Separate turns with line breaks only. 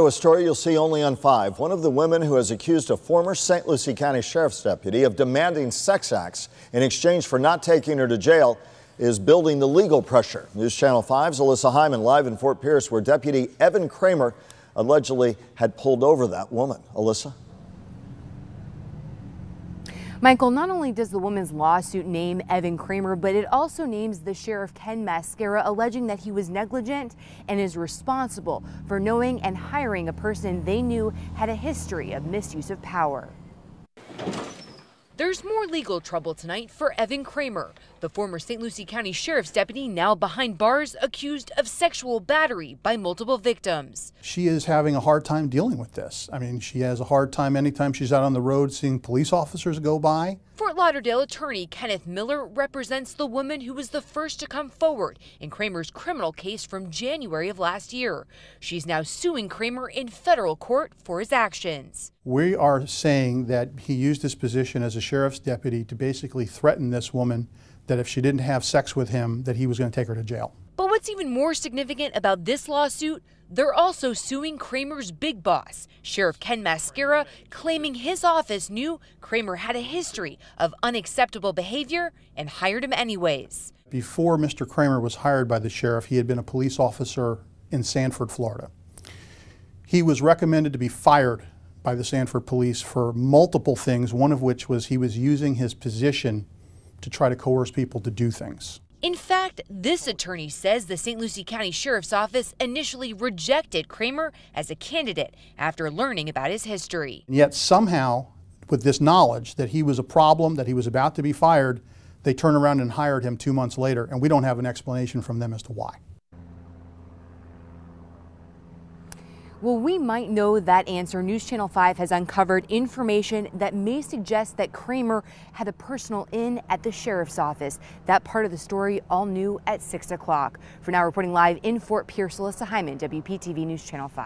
A story you'll see only on 5. One of the women who has accused a former St. Lucie County Sheriff's deputy of demanding sex acts in exchange for not taking her to jail is building the legal pressure. News Channel 5's Alyssa Hyman live in Fort Pierce, where Deputy Evan Kramer allegedly had pulled over that woman. Alyssa?
Michael, not only does the woman's lawsuit name Evan Kramer, but it also names the sheriff Ken Mascara, alleging that he was negligent and is responsible for knowing and hiring a person they knew had a history of misuse of power. There's more legal trouble tonight for Evan Kramer, the former St. Lucie County Sheriff's deputy now behind bars, accused of sexual battery by multiple victims.
She is having a hard time dealing with this. I mean, she has a hard time anytime she's out on the road seeing police officers go by.
Fort Lauderdale attorney Kenneth Miller represents the woman who was the first to come forward in Kramer's criminal case from January of last year. She's now suing Kramer in federal court for his actions.
We are saying that he used his position as a sheriff's deputy to basically threaten this woman that if she didn't have sex with him, that he was going to take her to jail.
But what's even more significant about this lawsuit, they're also suing Kramer's big boss, Sheriff Ken Mascara, claiming his office knew Kramer had a history of unacceptable behavior and hired him anyways.
Before Mr. Kramer was hired by the sheriff, he had been a police officer in Sanford, Florida. He was recommended to be fired by the Sanford police for multiple things, one of which was he was using his position to try to coerce people to do things.
In fact, this attorney says the St. Lucie County Sheriff's Office initially rejected Kramer as a candidate after learning about his history.
And yet somehow, with this knowledge that he was a problem, that he was about to be fired, they turned around and hired him 2 months later, and we don't have an explanation from them as to why.
Well, we might know that answer. News Channel 5 has uncovered information that may suggest that Kramer had a personal in at the sheriff's office. That part of the story all new at 6 o'clock. For now, reporting live in Fort Pierce, Alyssa Hyman, WPTV News Channel 5.